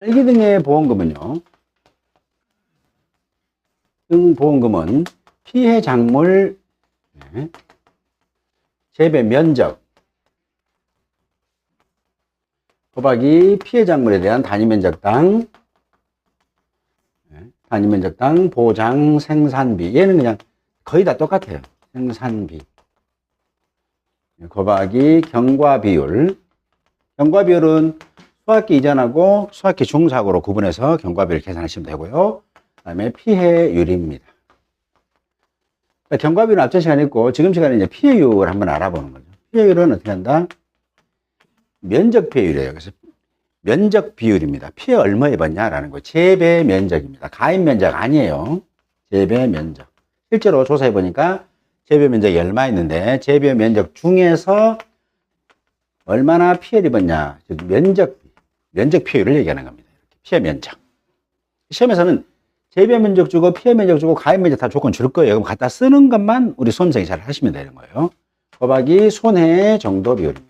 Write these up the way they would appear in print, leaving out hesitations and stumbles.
딸기 등의 보험금은요, 등 보험금은 피해 작물 재배 면적 곱하기 피해 작물에 대한 단위 면적당 보장 생산비, 얘는 그냥 거의 다 똑같아요. 생산비 곱하기 경과 비율. 경과 비율은 수학기 이전하고 수학기 중사고로 구분해서 경과 비율 계산하시면 되고요. 그 다음에 피해율입니다. 경과 비율은 앞전 시간에 있고 지금 시간에 이제 피해율을 한번 알아보는 거죠. 피해율은 어떻게 한다? 면적 피해율이에요. 그래서 면적 비율입니다. 피해 얼마 입었냐라는 거. 재배 면적입니다. 가입 면적 아니에요. 재배 면적. 실제로 조사해 보니까 재배 면적이 얼마 있는데 재배 면적 중에서 얼마나 피해를 입었냐. 즉 면적 피해율을 얘기하는 겁니다. 피해 면적. 시험에서는 재배 면적 주고 피해 면적 주고 가입 면적 다 조건 줄 거예요. 그럼 갖다 쓰는 것만 우리 수험생이 잘 하시면 되는 거예요. 곱하기 손해 정도 비율입니다.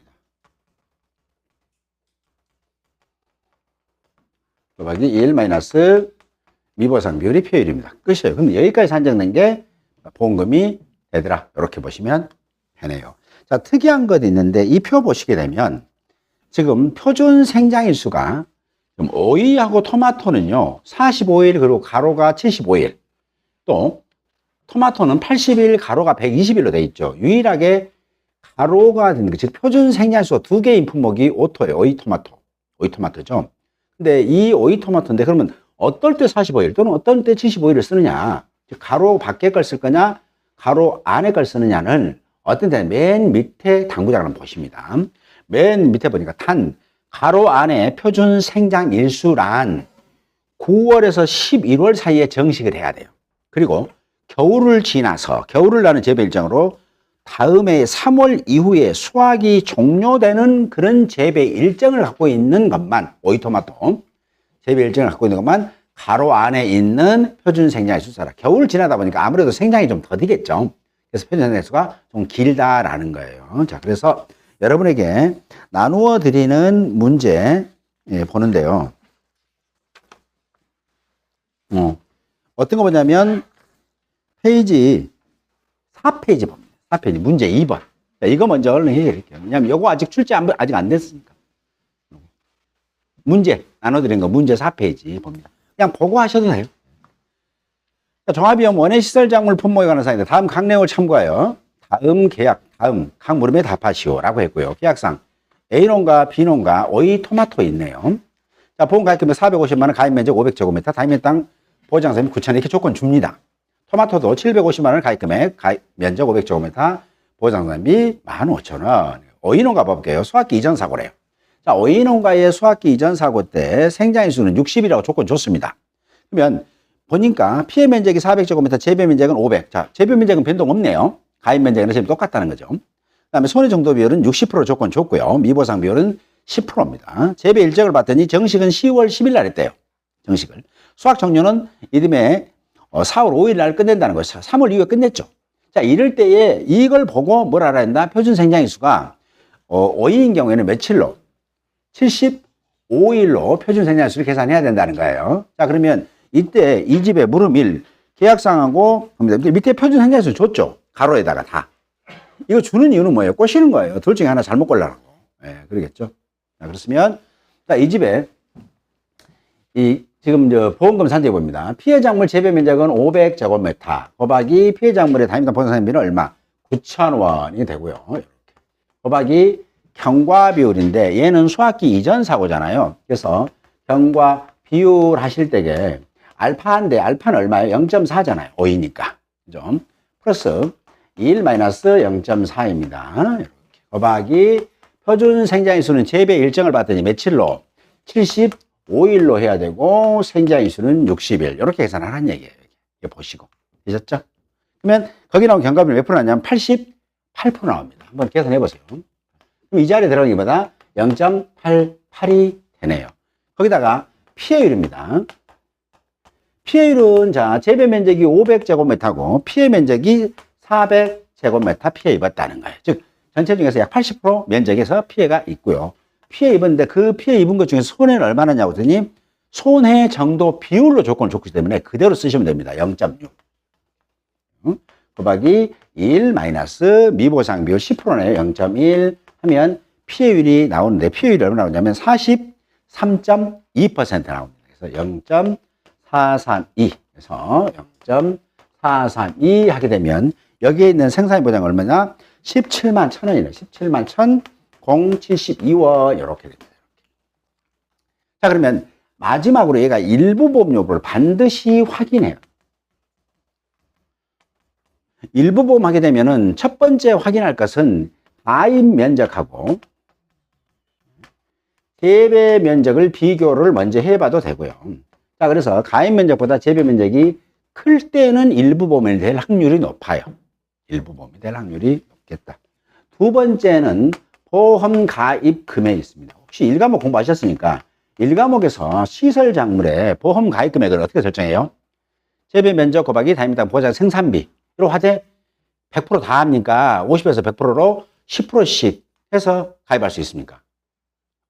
곱하기 1 마이너스 미보상 비율이 피해율입니다. 끝이에요. 그럼 여기까지 산정된 게 보험금이 되더라. 이렇게 보시면 되네요. 자, 특이한 것이 있는데 이 표 보시게 되면 지금 표준 생장일수가 오이하고 토마토는요 45일 그리고 가로가 75일, 또 토마토는 80일 가로가 120일로 돼 있죠. 유일하게 가로가 되는 게 즉 표준 생장일수가 두 개인 품목이 오토예요. 오이토마토죠. 근데 이 오이토마토인데 그러면 어떨 때 45일 또는 어떤 때 75일을 쓰느냐, 즉 가로 밖에 걸 쓸 거냐 가로 안에 걸 쓰느냐는 어떤 때는 맨 밑에 당구장을 한번 보십니다. 맨 밑에 보니까 가로 안에 표준 생장 일수란 9월에서 11월 사이에 정식을 해야 돼요. 그리고 겨울을 지나서 겨울을 나는 재배 일정으로 다음해 3월 이후에 수확이 종료되는 그런 재배 일정을 갖고 있는 것만, 오이토마토 재배 일정을 갖고 있는 것만 가로 안에 있는 표준 생장 일수라. 겨울 지나다 보니까 아무래도 생장이 좀 더디겠죠. 그래서 표준 생장 일수가 좀 길다라는 거예요. 자, 그래서 여러분에게 나누어 드리는 문제 보는데요. 어떤 거 보냐면 페이지 4페이지 봅니다. 4페이지 문제 2번. 자, 이거 먼저 얼른 해드릴게요. 왜냐면 이거 아직 출제 아직 안 됐으니까. 문제 나눠 드린 거 문제 4페이지 봅니다. 그냥 보고 하셔도 돼요. 자, 종합비용 원예 시설 작물 품목에 관한 사항인데 다음 각 내용을 참고하여 다음 각 물음에 답하시오라고 했고요. 계약상 A농가 B농가 오이 토마토 있네요. 자, 보험 가입금액 450만 원, 가입 면적 500제곱미터, 다임의 땅 보장세금 9,000원 이렇게 조건 줍니다. 토마토도 750만 원 가입금액, 가입 면적 500제곱미터, 보장세금이 15,000원. 오이농가 볼게요. 수확기 이전 사고래요. 자, 오이농가의 수확기 이전 사고 때 생장일수는 60이라고 조건 줬습니다. 그러면 보니까 피해 면적이 400제곱미터, 재배 면적은 500. 자, 재배 면적은 변동 없네요. 가입 면적은 지금 똑같다는 거죠. 그 다음에 손해 정도 비율은 60% 조건 줬고요. 미보상 비율은 10%입니다. 재배 일정을 봤더니 정식은 10월 10일 날 했대요. 정식을. 수확 종료는 이듬해 4월 5일 날 끝낸다는 거죠. 3월 이후에 끝냈죠. 자, 이럴 때에 이걸 보고 뭘 알아야 된다? 표준 생장일수가 오이인 경우에는 며칠로? 75일로 표준 생장일수를 계산해야 된다는 거예요. 자, 그러면 이때 이 집의 물음 1 계약상하고 밑에 표준 생장일수 줬죠. 가로에다가 다. 이거 주는 이유는 뭐예요? 꼬시는 거예요. 둘 중에 하나 잘못 골라라고. 그러겠죠. 자, 그렇으면 자, 이 집에 지금 보험금 산정해 봅니다. 피해 작물 재배 면적은 500제곱미터 곱하기 피해 작물의 단위당 보상비는 얼마? 9,000원이 되고요. 이렇게. 곱하기 경과 비율인데 얘는 수확기 이전 사고잖아요. 그래서 경과 비율 하실 때에 알파인데 알파는 얼마예요? 0.4잖아요. 5이니까. 그죠? 플러스 1 마이너스 0.4입니다. 이렇게. 곱하기 표준 생장일수는 재배 일정을 봤더니 며칠로? 75일로 해야 되고 생장일수는 60일. 이렇게 계산하라는 얘기예요. 이거 보시고. 되셨죠? 그러면 거기 나온 경과비는 몇 프로 나왔냐면 88% 나옵니다. 한번 계산해 보세요. 그럼 이 자리에 들어가는 것보다 0.88이 되네요. 거기다가 피해율입니다. 피해율은 자, 재배 면적이 500제곱미터고 피해 면적이 400제곱미터 피해 입었다는 거예요. 즉 전체 중에서 약 80% 면적에서 피해가 있고요. 피해 입었는데 그 피해 입은 것 중에서 손해는 얼마나냐고 했더니 손해 정도 비율로 조건을 줬기 때문에 그대로 쓰시면 됩니다. 0.6. 곱하기 1 마이너스 미보상 비율 10%네요. 0.1 하면 피해율이 나오는데 피해율이 얼마 나오냐면 43.2% 나옵니다. 그래서 0.432. 그래서 0.432 하게 되면 여기에 있는 생산비 보장 얼마냐? 17만 1,000원이네요. 17만 1,072원 이렇게 됩니다. 자, 그러면 마지막으로 얘가 일부 보험 여부를 반드시 확인해요. 일부 보험 하게 되면은 첫 번째 확인할 것은 가입 면적하고 재배 면적을 비교를 먼저 해봐도 되고요. 자, 그래서 가입 면적보다 재배 면적이 클 때는 일부 보험이 될 확률이 높아요. 일부 보험이 될 확률이 높겠다. 두 번째는 보험 가입 금액이 있습니다. 혹시 1과목 공부하셨으니까 1과목에서 시설 작물의 보험 가입 금액을 어떻게 설정해요? 재배 면적 곱하기 다임당 보장 생산비. 이로 하되 100% 다 합니까? 50에서 100%로 10%씩 해서 가입할 수 있습니까?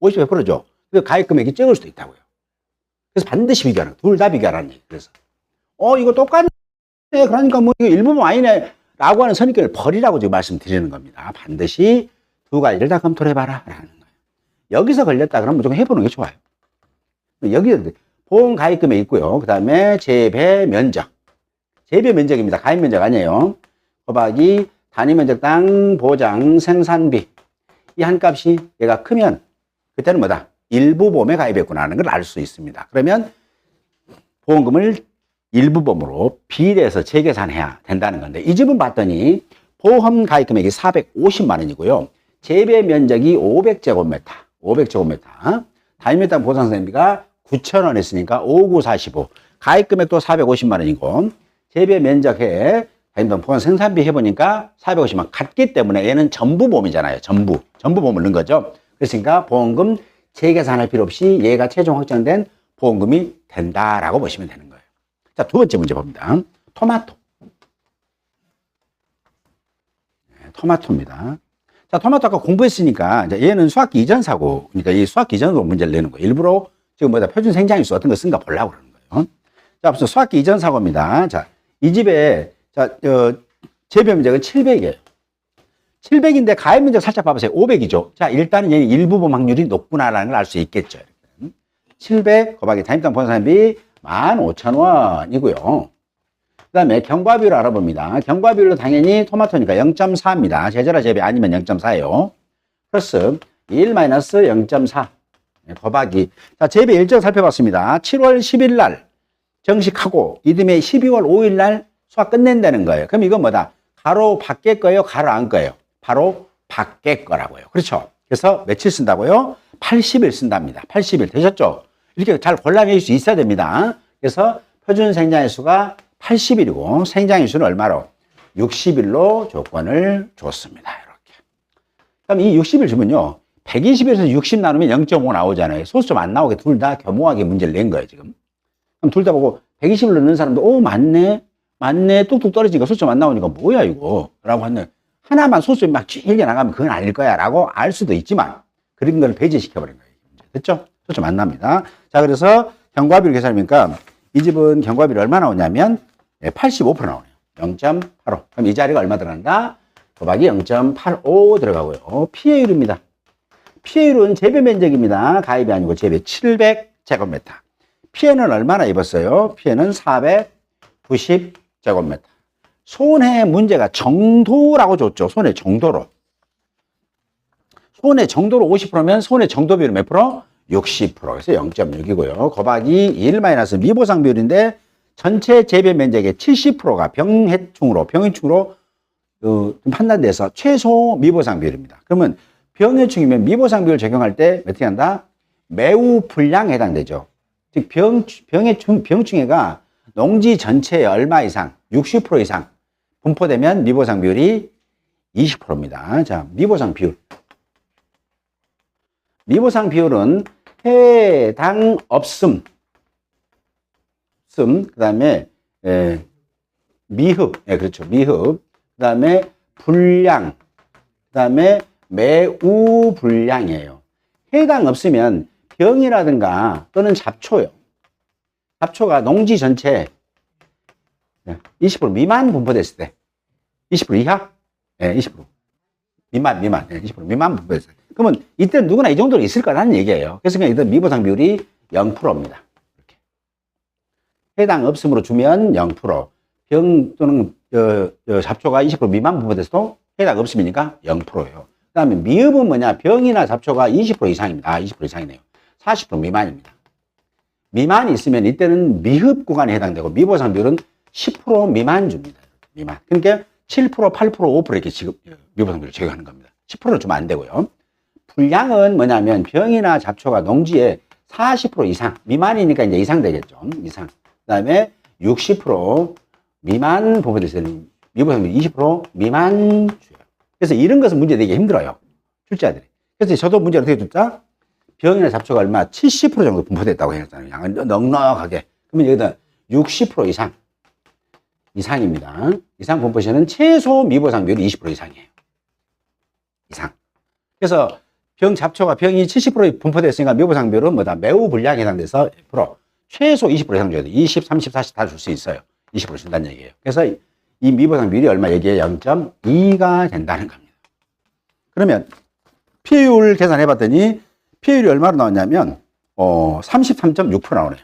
50, 100%죠. 그래서 가입 금액이 적을 수도 있다고요. 그래서 반드시 비교하는 거예요. 둘 다 비교하라는 얘기. 그래서 이거 똑같네. 그러니까 뭐 이거 일부분 아니네. 라고 하는 선입견을 버리라고 지금 말씀드리는 겁니다. 반드시 두 가지를 다 검토를 해봐라. 라는 거예요. 여기서 걸렸다 그러면 무조건 해보는 게 좋아요. 여기 보험 가입 금액 있고요. 그 다음에 재배 면적. 재배 면적입니다. 가입 면적 아니에요. 곱하기 단위 면적당 보장 생산비. 이 한 값이 얘가 크면 그때는 뭐다? 일부 보험에 가입했구나 하는 걸 알 수 있습니다. 그러면 보험금을 일부 보험으로 비례해서 재계산해야 된다는 건데 이 집은 봤더니 보험 가입 금액이 450만 원이고요. 재배 면적이 500제곱미터. 500제곱미터. 단위 면적 보상 생산비가 9,000원 했으니까 5945. 가입 금액도 450만 원이고 재배 면적에 보험 생산비 해보니까 450만 같기 때문에 얘는 전부보험이잖아요. 전부보험을 넣은 거죠. 그러니까 보험금 재계산할 필요 없이 얘가 최종 확정된 보험금이 된다라고 보시면 되는 거예요. 자, 두 번째 문제 봅니다. 토마토. 토마토입니다. 자, 토마토 아까 공부했으니까 이제 얘는 수학기 이전 사고, 그러니까 이 수학기 이전으로 문제를 내는 거예요. 일부러 지금 뭐다 표준 생장일수 같은 거 쓴가 보려고 그러는 거예요. 자, 앞서 수학기 이전 사고입니다. 자, 이 집에 자, 재배 면적은 700이에요. 700인데 가입 면적 살짝 봐보세요. 500이죠. 자, 일단은 얘는 일부 보험 확률이 높구나라는 걸 알 수 있겠죠. 700 곱하기 단위당 보상비 15,000원이고요. 그 다음에 경과비율을 알아봅니다. 경과비율로 당연히 토마토니까 0.4입니다. 제자라 재배 아니면 0.4예요. 플러스 1 마이너스 0.4 곱하기. 자, 재배 일정 살펴봤습니다. 7월 10일 날 정식하고 이듬해 12월 5일 날 수학 끝낸다는 거예요. 그럼 이건 뭐다? 가로 밖에 거예요? 가로 안 거예요? 바로 밖에 거라고요. 그렇죠? 그래서 며칠 쓴다고요? 80일 쓴답니다. 80일 되셨죠? 이렇게 잘 골라낼 수 있어야 됩니다. 그래서 표준 생장일수가 80일이고 생장일수는 얼마로? 60일로 조건을 줬습니다. 이렇게. 그럼 이 60일 주면요. 120에서 60 나누면 0.5 나오잖아요. 소수 좀 안 나오게 둘 다 겸허하게 문제를 낸 거예요, 지금. 그럼 둘 다 보고 120을 넣는 사람도 맞네. 뚝뚝 떨어지니까 소수 좀 안 나오니까 뭐야 이거? 라고 하는 하나만 소수 막 길게 나가면 그건 아닐 거야 라고 알 수도 있지만 그런 걸 배제시켜버린 거예요. 됐죠? 소수 좀 안 납니다. 자, 그래서 경과비율 계산하니까 이 집은 경과비율이 얼마 나오냐면 85% 나오네요. 0.85. 그럼 이 자리가 얼마 들어간다? 곱하기 0.85 들어가고요. 피해율입니다. 피해율은 재배 면적입니다. 가입이 아니고 재배 700제곱미터. 피해는 얼마나 입었어요? 피해는 490제곱미터. 손해 문제가 정도라고 줬죠. 손해 정도로. 손해 정도로 50%면 손해 정도 비율은 몇 프로? 60%. 그래서 0.6이고요. 곱하기 1 마이너스 미보상 비율인데 전체 재배 면적의 70%가 병해충으로 판단돼서 최소 미보상 비율입니다. 그러면 병해충이면 미보상 비율 적용할 때 어떻게 한다? 매우 불량에 해당되죠. 즉 병충해가 농지 전체의 얼마 이상, 60% 이상 분포되면 미보상 비율이 20%입니다. 자, 미보상 비율. 미보상 비율은 해당 없음, 그 다음에 미흡, 그렇죠. 미흡, 그 다음에 불량, 그 다음에 매우 불량이에요. 해당 없으면 병이라든가 또는 잡초요. 잡초가 농지 전체 20% 미만 분포됐을 때, 20% 이하? 예, 20%. 미만, 예, 20% 미만 분포됐을 때. 그러면 이때 누구나 이 정도로 있을 거라는 얘기예요. 그래서 그냥 이때 미보상 비율이 0%입니다. 이렇게. 해당 없음으로 주면 0%. 병 또는 잡초가 20% 미만 분포됐어도 해당 없음이니까 0%예요. 그 다음에 미흡은 뭐냐? 병이나 잡초가 20% 이상입니다. 아, 20% 이상이네요. 40% 미만입니다. 미만이 있으면 이때는 미흡 구간에 해당되고 미보상 비율은 10% 미만 줍니다. 미만. 그러니까 7%, 8%, 5% 이렇게 지급, 미보상 비율을 제거하는 겁니다. 10%를 주면 안 되고요. 불량은 뭐냐면 병이나 잡초가 농지에 40% 이상, 미만이니까 이제 이상 되겠죠. 이상. 그 다음에 60% 미만 분포됐을 때는 미보상 비율 20% 미만 줘요. 그래서 이런 것은 문제 되기 힘들어요. 출제자들이. 그래서 저도 문제를 어떻게 줬자? 병이나 잡초가 얼마? 70% 정도 분포됐다고 했잖아요. 양은 넉넉하게. 그러면 여기다 60% 이상입니다. 이상 분포 시에는 최소 미보상 비율이 20% 이상이에요. 이상. 그래서 병 잡초가 병이 70% 분포됐으니까 미보상 비율은 뭐다? 매우 불량에 해당돼서 100%. 최소 20% 이상 줘야 돼. 20, 30, 40 다 줄 수 있어요. 20% 준다는 얘기예요. 그래서 이 미보상 비율이 얼마? 여기에 0.2가 된다는 겁니다. 그러면 피해율 계산해 봤더니 피해율이 얼마로 나왔냐면 33.6% 나오네요.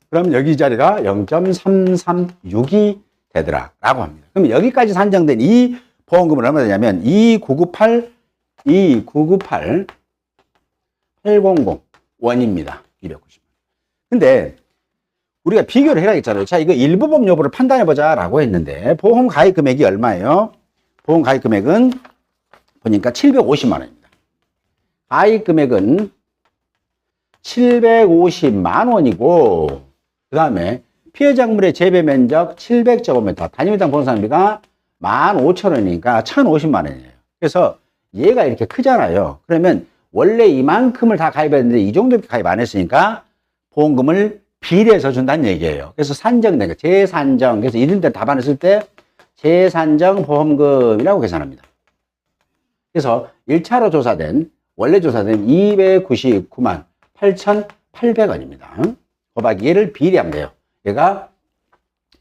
그럼 여기 이 자리가 0.336이 되더라 라고 합니다. 그럼 여기까지 산정된 이 보험금은 얼마 되냐면 2998 800 원입니다. 290만. 근데 우리가 비교를 해야겠잖아요. 자, 이거 일부보험 여부를 판단해보자 라고 했는데 보험 가입 금액이 얼마예요? 보험 가입 금액은 보니까 750만 원입니다. 가입 금액은 750만 원이고 그 다음에 피해작물의 재배 면적 700제곱미터, 단위당 보험사비가 15,000원이니까 1,050만 원이에요. 그래서 얘가 이렇게 크잖아요. 그러면 원래 이만큼을 다 가입했는데 이 정도 가입 안 했으니까 보험금을 비례해서 준다는 얘기예요. 그래서 산정된 거, 재산정. 그래서 이런 데 답안했을 때 재산정 보험금이라고 계산합니다. 그래서 1차로 조사된, 원래 조사된 299만 8,800원입니다. 곱하기 얘를 비례하면 돼요. 얘가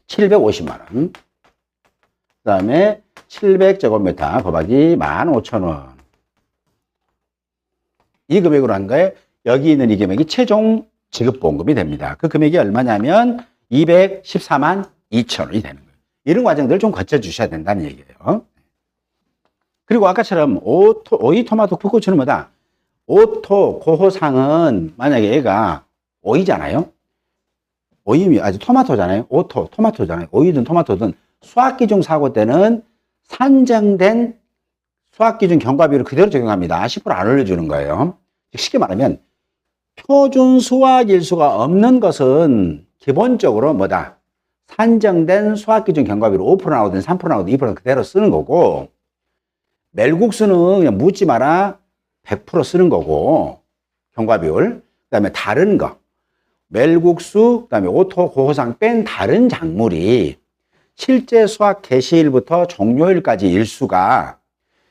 750만 원. 그 다음에 700제곱미터 곱하기 15,000원. 이 금액으로 한 거에 여기 있는 이 금액이 최종 지급보험금이 됩니다. 그 금액이 얼마냐면 214만 2천원이 되는 거예요. 이런 과정들을 좀 거쳐주셔야 된다는 얘기예요. 그리고 아까처럼 오이, 토마토, 풋고추는 뭐다? 오토, 고호상은 만약에 얘가 오이잖아요. 오이, 아주 토마토잖아요. 오토, 토마토잖아요. 오이든 토마토든 수학기준 사고 때는 산정된 수학기준 경과비율을 그대로 적용합니다. 10%안 올려주는 거예요. 쉽게 말하면 표준 수학일수가 없는 것은 기본적으로 뭐다? 산정된 수학기준 경과비율 5% 나오든 3% 나오든 2% 그대로 쓰는 거고 멜국수는 그냥 묻지 마라 100% 쓰는 거고 경과비율. 그 다음에 다른 거 멜국수, 그 다음에 오토, 고호상 뺀 다른 작물이 실제 수확 개시일부터 종료일까지 일수가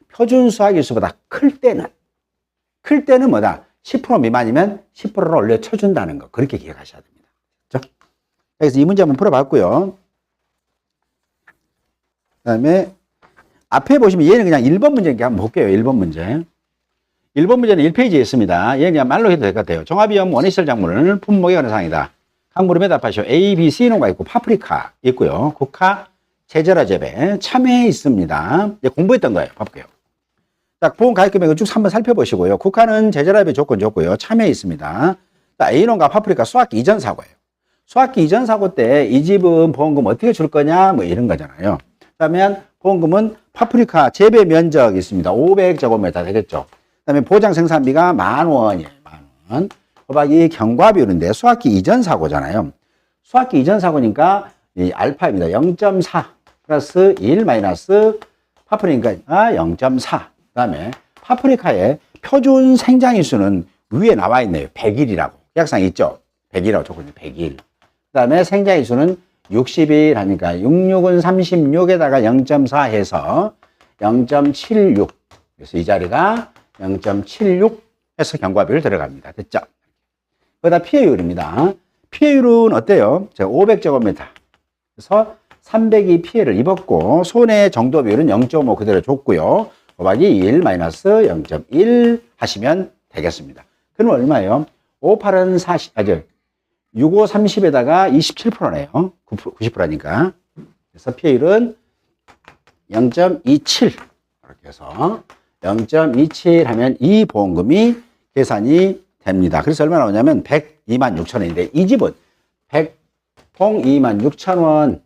표준 수확 일수보다 클 때는 뭐다? 10% 미만이면 10%를 올려 쳐준다는 거. 그렇게 기억하셔야 됩니다. 그렇죠? 그래서 이 문제 한번 풀어봤고요. 그 다음에 앞에 보시면 얘는 그냥 1번 문제 한번 볼게요. 1번 문제. 1번 문제는 1페이지에 있습니다. 얘는 그냥 말로 해도 될 것 같아요. 종합위험 원시설 작물을 품목에 관한 사항이다. 각 무릎에 답하시오. A, B, C노가 있고 파프리카 있고요. 국화, 제절화 재배 참외 있습니다. 이제 공부했던 거예요. 봐볼게요. 자, 보험 가입 금액을 쭉 한번 살펴보시고요. 국화는 제절화 재배 조건 좋고요. 참외 있습니다. 자, A농과 파프리카 수확기 이전 사고예요. 수확기 이전 사고 때 이 집은 보험금 어떻게 줄 거냐 뭐 이런 거잖아요. 그러면 보험금은 파프리카 재배 면적 있습니다. 500제곱미터 되겠죠. 그다음에 보장 생산비가 10,000원이에요. 10,000원. 곱하기 경과비율인데 수확기 이전 사고잖아요. 수확기 이전 사고니까 이 알파입니다. 0.4 플러스 1 마이너스 파프리카 0.4. 그다음에 파프리카의 표준 생장일수는 위에 나와 있네요. 100일이라고. 계약상 있죠. 100일이라고 적어있네요. 100일. 그다음에 생장일수는 60일 하니까 66은 36에다가 0.4 해서 0.76. 그래서 이 자리가 0.76 해서 경과비율 들어갑니다. 됐죠? 거기다 피해율입니다. 피해율은 어때요? 제가 500제곱미터. 그래서 300이 피해를 입었고, 손해 정도 비율은 0.5 그대로 줬고요. 곱하기 1 마이너스 0.1 하시면 되겠습니다. 그럼 얼마예요? 58은 65, 30에다가 27%네요. 90%니까. 그래서 피해율은 0.27. 이렇게 해서 0.27 하면 이 보험금이 계산이 됩니다. 그래서 얼마 나오냐면 102만 6천 원인데 이 집은 102만 6천 원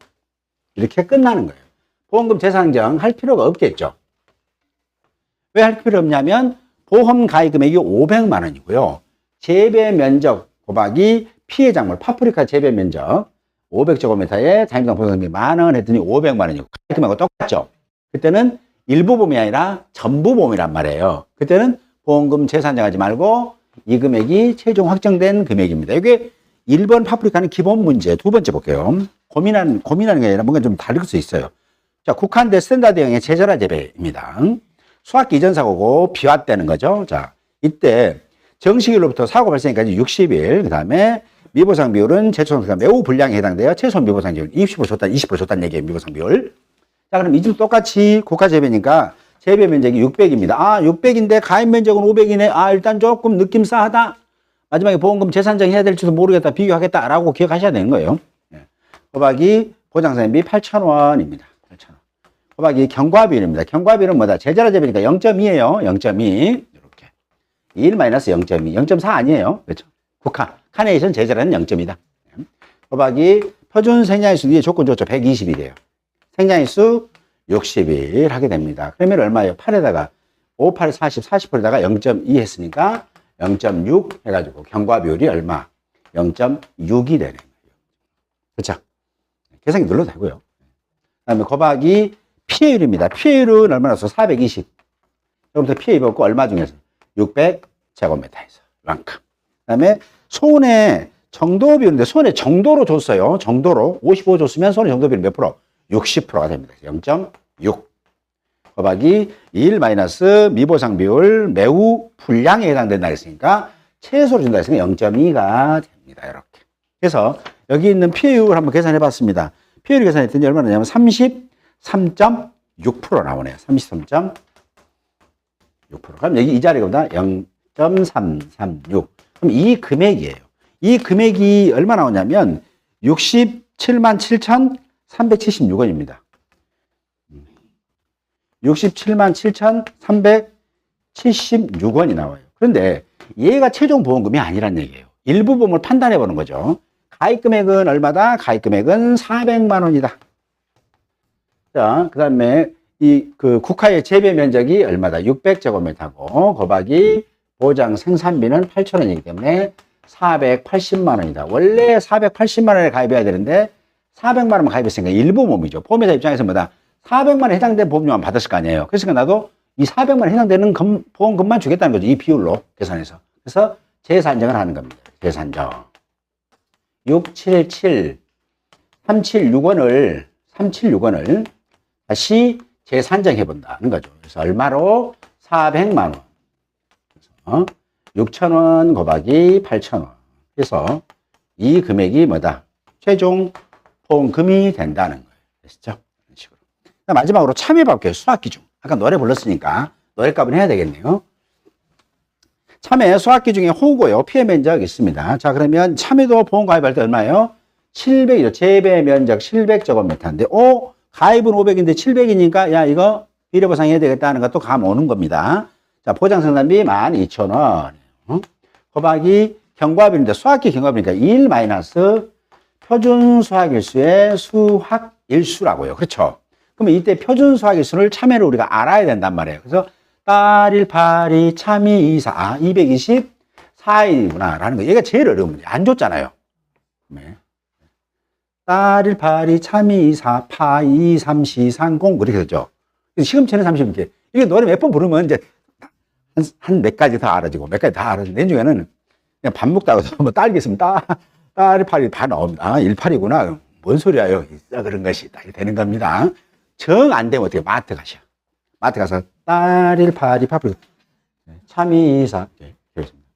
이렇게 끝나는 거예요. 보험금 재산정 할 필요가 없겠죠. 왜 할 필요 없냐면 보험 가입 금액이 500만 원이고요. 재배 면적 곱하기 피해 작물 파프리카 재배 면적 500제곱미터에 자임당 보험금이 만원 했더니 500만 원이고 가입 금액하고 똑같죠. 그때는 일부 보험이 아니라 전부 보험이란 말이에요. 그때는 보험금 재산정하지 말고 이 금액이 최종 확정된 금액입니다. 이게 1번 파프리카는 기본 문제, 두 번째 볼게요. 고민하는 게 아니라 뭔가 좀 다를 수 있어요. 자, 국한대 스탠다드형의 제절화 재배입니다. 수학기 이전 사고고 비화되는 거죠. 자, 이때 정식일로부터 사고 발생까지 60일, 그 다음에 미보상 비율은 최초상태가 매우 불량에 해당돼요. 최소 미보상 비율 20% 줬다, 20% 줬다는 얘기예요. 미보상 비율. 자, 그럼 이 집 똑같이 국가 재배니까 재배 면적이 600입니다. 아, 600인데 가입 면적은 500이네. 아, 일단 조금 느낌 싸하다. 마지막에 보험금 재산정 해야 될지도 모르겠다. 비교하겠다라고 기억하셔야 되는 거예요. 곱하기 보장상비 8,000원입니다. 8,000원. 곱하기 경과비율입니다. 경과비율은 뭐다? 제절화 재배니까 0.2예요. 0.2. 이렇게. 1 마이너스 0.2. 0.4 아니에요. 그렇죠? 국화. 카네이션 제절화는 0.2다. 곱하기 표준 생장일수 위에 조건 줬죠. 120이래요. 생장일수 60일 하게 됩니다. 그러면 얼마예요? 8에다가 5, 8, 40, 40%에다가 0.2 했으니까 0.6 해가지고 경과비율이 얼마? 0.6이 되는 거예요. 그렇죠? 계산기 눌러도 되고요. 그 다음에 곱하기 피해율입니다. 피해율은 얼마나 써? 420. 조금부터 피해 입었고 얼마 중에서? 600제곱미터에서 이만큼. 그 다음에 손해 정도 비율인데 손해 정도로 줬어요. 정도로 55 줬으면 손해 정도 비율 몇 프로? 60%가 됩니다. 0.6 곱하기 1 마이너스 미보상 비율 매우 불량에 해당된다 했으니까 최소로 준다 했으니까 0.2가 됩니다. 이렇게. 그래서 여기 있는 피해율 한번 계산해 봤습니다. 피해율 계산했더니 얼마나냐면 33.6% 나오네요. 33.6%. 그럼 여기 이 자리보다 0.336. 그럼 이 금액이에요. 이 금액이 얼마 나오냐면 67만 7,376원입니다. 67만 7,376원이 나와요. 그런데 얘가 최종 보험금이 아니란 얘기예요. 일부 보험을 판단해 보는 거죠. 가입 금액은 얼마다? 가입 금액은 400만 원이다. 자, 그 다음에 국화의 재배 면적이 얼마다? 600제곱미터고 곱하기 보장 생산비는 8,000원이기 때문에 480만 원이다. 원래 480만 원에 가입해야 되는데 400만 원만 가입했으니까 일부 보험이죠. 보험회사 입장에서 뭐다? 400만 원 해당된 보험료만 받았을 거 아니에요. 그래서 나도 이 400만 원 해당되는 보험금만 주겠다는 거죠. 이 비율로 계산해서. 그래서 재산정을 하는 겁니다. 재산정. 677, 376원을 다시 재산정해 본다는 거죠. 그래서 얼마로? 400만 원. 그래서 6,000원 곱하기 8,000원. 그래서 이 금액이 뭐다? 최종 보험금이 된다는 거예요. 아시죠? 이런 식으로. 마지막으로 참여 볼게요. 수학 기준. 아까 노래 불렀으니까 노래값은 해야 되겠네요. 참여 수학기 중에 호구요. 피해 면적 있습니다. 자, 그러면 참여도 보험 가입할 때 얼마예요? 700이죠. 재배 면적 700제곱미터인데, 가입은 500인데 700이니까, 야, 이거 비례보상 해야 되겠다 하는 것도 감 오는 겁니다. 자, 보장생산비 12,000원. 곱하기 경과비인데, 수학기 경과비니까 1 마이너스 표준 수학일수의 수학일수라고요. 그렇죠? 그러면 이때 표준 수학일수를 참여를 우리가 알아야 된단 말이에요. 그래서 딸 1, 8, 2, 참 2, 2, 4, 224일이구나 라는 거. 얘가 제일 어려운 문제. 안 줬잖아요. 네. 딸 1, 8, 2, 참 2, 2, 4, 파 2, 3, 4, 3, 0 그렇게 되죠. 시금치는 30개. 이게 노래 몇 번 부르면 이제 한 몇 가지 다 알아지고 몇 가지 다 알아지고 내 중에는 그냥 밥 먹다가 뭐 딸기 있으면 딸 1, 8이 다 나옵니다. 18이구나. 뭔 소리야요. 그런 것이 딱 되는 겁니다. 정 안 되면 어떻게 마트 가셔. 마트 가서 딸 1, 8, 2, 파프리카 참 2, 2, 4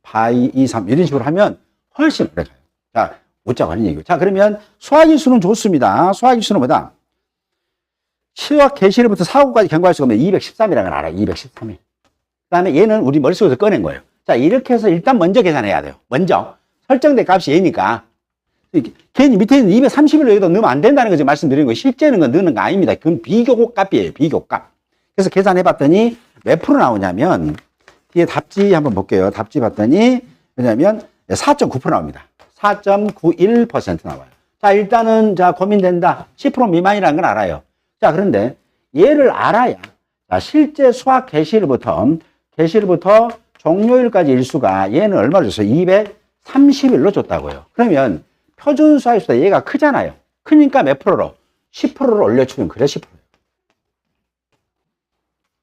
파 2, 2, 3 이런 식으로 하면 훨씬 오래 가요. 자, 웃자고 하는 얘기고. 자, 그러면 수학일수는 좋습니다. 수학일수는 뭐다? 수학 개시일부터 사고까지 경과할 수가 없는 213이라는 걸 알아요. 213일. 그 다음에 얘는 우리 머릿속에서 꺼낸 거예요. 자, 이렇게 해서 일단 먼저 계산해야 돼요. 먼저. 설정된 값이 얘니까. 괜히 밑에 있는 230을 여기다 넣으면 안 된다는 거 지금 말씀드리는 거예요. 실제는 건 넣는 거 아닙니다. 그건 비교값이에요. 비교값. 그래서 계산해 봤더니 몇 프로 나오냐면, 뒤에 답지 한번 볼게요. 답지 봤더니, 왜냐면 4.9% 나옵니다. 4.91% 나와요. 자, 일단은, 자, 고민된다. 10% 미만이라는 건 알아요. 자, 그런데 얘를 알아야, 자, 실제 수학 개시일부터 종료일까지 일수가 얘는 얼마를 줬어요? 230일로 줬다고요. 그러면 표준 수학일수보다 얘가 크잖아요. 크니까 몇 프로로? 10%로 올려주면 그래 10%.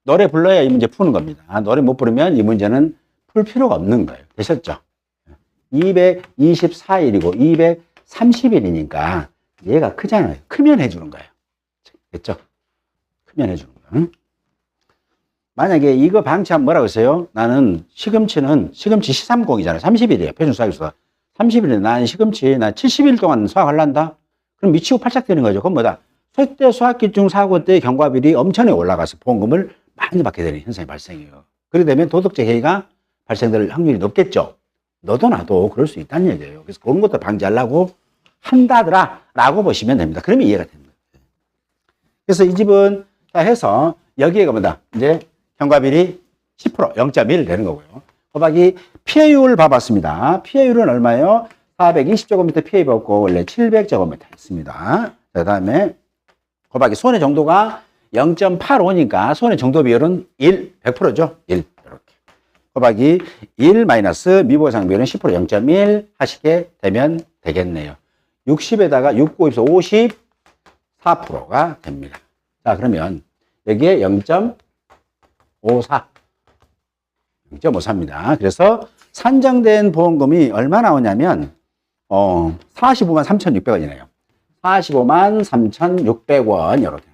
노래 불러야 이 문제 푸는 겁니다. 노래 못 부르면 이 문제는 풀 필요가 없는 거예요. 되셨죠? 224일이고 230일이니까 얘가 크잖아요. 크면 해주는 거예요. 됐죠? 크면 해주는 거예요. 만약에 이거 방치하면 뭐라고 했어요? 나는 시금치 130이잖아요. 30일이에요. 표준 수학일수가. 30일에 난 시금치, 나 70일 동안 수학하려한다? 그럼 미치고 팔짝 되는 거죠. 그건 뭐다? 설대 수학기중 사고 때 경과비율이 엄청나게 올라가서 보험금을 많이 받게 되는 현상이 발생해요. 그렇게 되면 도덕적 해이가 발생될 확률이 높겠죠. 너도 나도 그럴 수 있다는 얘기예요. 그래서 그런 것도 방지하려고 한다더라 라고 보시면 됩니다. 그러면 이해가 됩니다. 그래서 이 집은 다 해서 여기에가 뭐다? 이제 경과비율이 10%, 0.1 되는 거고요. 곱하기 피해율 봐봤습니다. 피해율은 얼마예요? 420제곱미터 피해 받고 원래 700제곱미터 했습니다. 그 다음에 곱하기 손해 정도가 0.85니까 손해 정도 비율은 100%죠. 1 이렇게. 곱하기 1 마이너스 미보상 비율은 10% 0.1 하시게 되면 되겠네요. 60에다가 6, 9, 54 54%가 됩니다. 자, 그러면 여기에 0.54입니다. 그래서 산정된 보험금이 얼마 나오냐면 45만 3,600원이네요. 45만 3,600원 이렇게.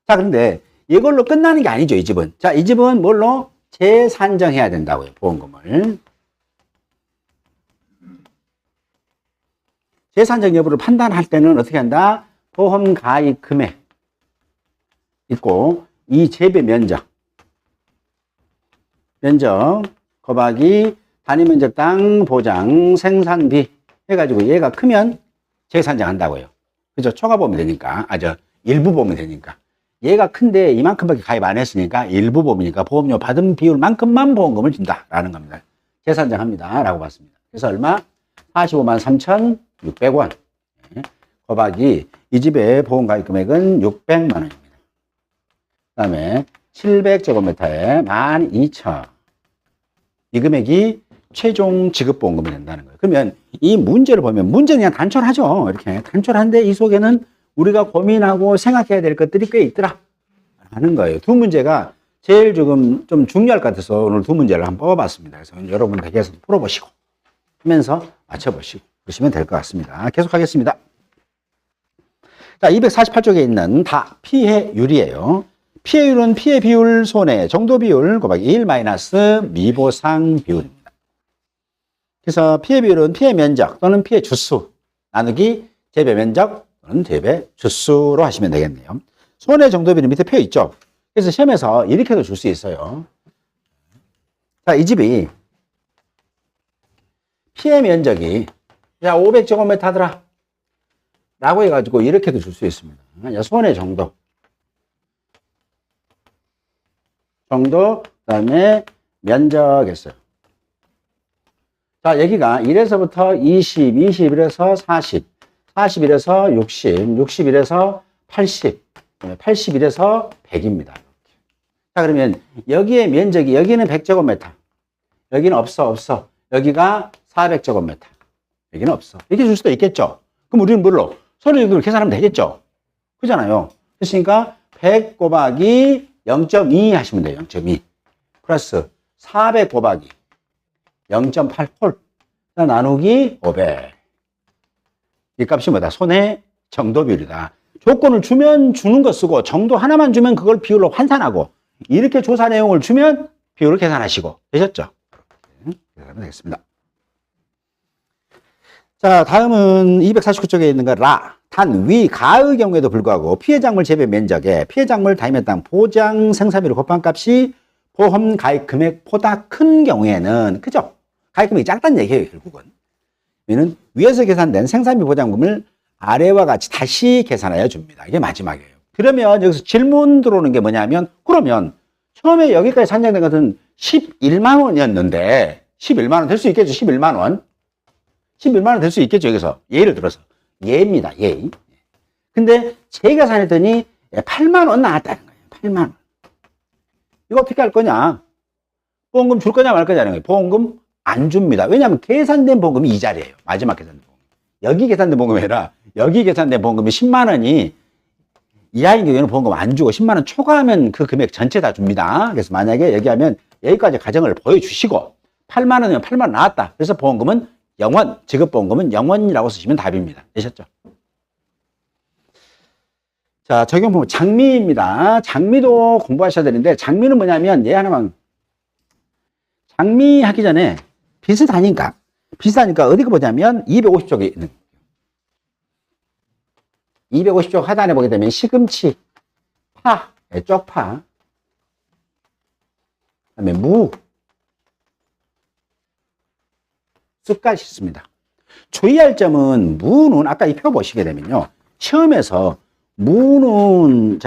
자, 그런데 이걸로 끝나는 게 아니죠, 이 집은. 자, 이 집은 뭘로? 재산정해야 된다고요, 보험금을. 재산정 여부를 판단할 때는 어떻게 한다? 보험 가입 금액 있고 이 재배 면적 곱하기 단위 면적당 보장 생산비 해가지고 얘가 크면 재산정 한다고요. 그죠? 초과 보면 되니까. 일부 보면 되니까. 얘가 큰데 이만큼밖에 가입 안 했으니까 일부 보험이니까 보험료 받은 비율만큼만 보험금을 준다라는 겁니다. 재산정 합니다. 라고 봤습니다. 그래서 얼마? 45만 3,600원. 곱하기 이 집의 보험 가입 금액은 600만 원입니다. 그 다음에 700제곱미터에 12,000. 이 금액이 최종 지급보험금이 된다는 거예요. 그러면 이 문제를 보면 문제는 그냥 단촐하죠. 이렇게 단촐한데 이 속에는 우리가 고민하고 생각해야 될 것들이 꽤 있더라 하는 거예요. 두 문제가 제일 지금 좀 중요할 것 같아서 오늘 두 문제를 한번 뽑아봤습니다. 그래서 여러분 댁에서 풀어보시고 하면서 맞춰보시고 그러시면 될 것 같습니다. 계속하겠습니다. 자, 248쪽에 있는 다 피해율이에요. 피해율은 피해 비율, 손해, 정도 비율 곱하기 1 마이너스 미보상 비율입니다. 그래서 피해 비율은 피해 면적 또는 피해 주수 나누기 재배 면적 또는 재배 주수로 하시면 되겠네요. 손해 정도 비율은 밑에 표 있죠. 그래서 시험에서 이렇게도 줄 수 있어요. 자, 이 집이 피해 면적이 야 500제곱미터 하더라 라고 해가지고 이렇게도 줄 수 있습니다. 손해 정도 그 다음에 면적 했어요. 자, 여기가 1에서부터 20, 21에서 40, 41에서 60, 61에서 80, 81에서 100입니다. 자, 그러면 여기에 면적이, 여기는 100제곱미터. 여기는 없어. 여기가 400제곱미터. 여기는 없어. 이렇게 줄 수도 있겠죠. 그럼 우리는 뭘로? 손해율을 계산하면 되겠죠. 그잖아요. 그러니까 100 곱하기 0.2 하시면 돼요. 0.2 플러스 400 곱하기 0.8홀 나누기 500. 이 값이 뭐다? 손해 정도 비율이다. 조건을 주면 주는 거 쓰고 정도 하나만 주면 그걸 비율로 환산하고 이렇게 조사 내용을 주면 비율을 계산하시고 되셨죠? 계산하면 되겠습니다. 자, 다음은 249쪽에 있는 거 라. 단, 위, 가의 경우에도 불구하고 피해작물 재배 면적에 피해작물 다임에 따른 보장 생산비를 곱한 값이 보험 가입 금액보다 큰 경우에는, 그죠? 가입 금액이 작다는 얘기예요, 결국은. 이는 위에서 계산된 생산비 보장금을 아래와 같이 다시 계산하여 줍니다. 이게 마지막이에요. 그러면 여기서 질문 들어오는 게 뭐냐면, 그러면 처음에 여기까지 산정된 것은 11만 원이었는데 11만 원 될 수 있겠죠? 11만 원. 11만 원 될 수 있겠죠? 여기서 예를 들어서 예입니다. 예. 근데 재계산했더니 8만 원 나왔다는 거예요. 8만 원. 이거 어떻게 할 거냐? 보험금 줄 거냐 말 거냐는 거예요. 보험금 안 줍니다. 왜냐하면 계산된 보험금이 이 자리예요. 마지막 계산된 보험금. 여기 계산된 보험금이 아니라 여기 계산된 보험금이 10만 원이 이하인 경우에는 보험금 안 주고 10만 원 초과하면 그 금액 전체 다 줍니다. 그래서 만약에 여기하면 여기까지 가정을 보여주시고 8만 원이면 8만 원 나왔다. 그래서 보험금은 0원, 지급보험금은 0원이라고 쓰시면 답입니다. 되셨죠? 자, 적용법은 장미입니다. 장미도 공부하셔야 되는데, 장미는 뭐냐면, 얘 하나만. 장미 하기 전에 비슷하니까 어디 보자면 250쪽에 있는 250쪽 하단에 보게 되면 시금치, 파, 쪽파, 그다음에 무, 쑥까지 있습니다. 주의할 점은 무는 아까 이 표 보시게 되면요. 시험에서 무는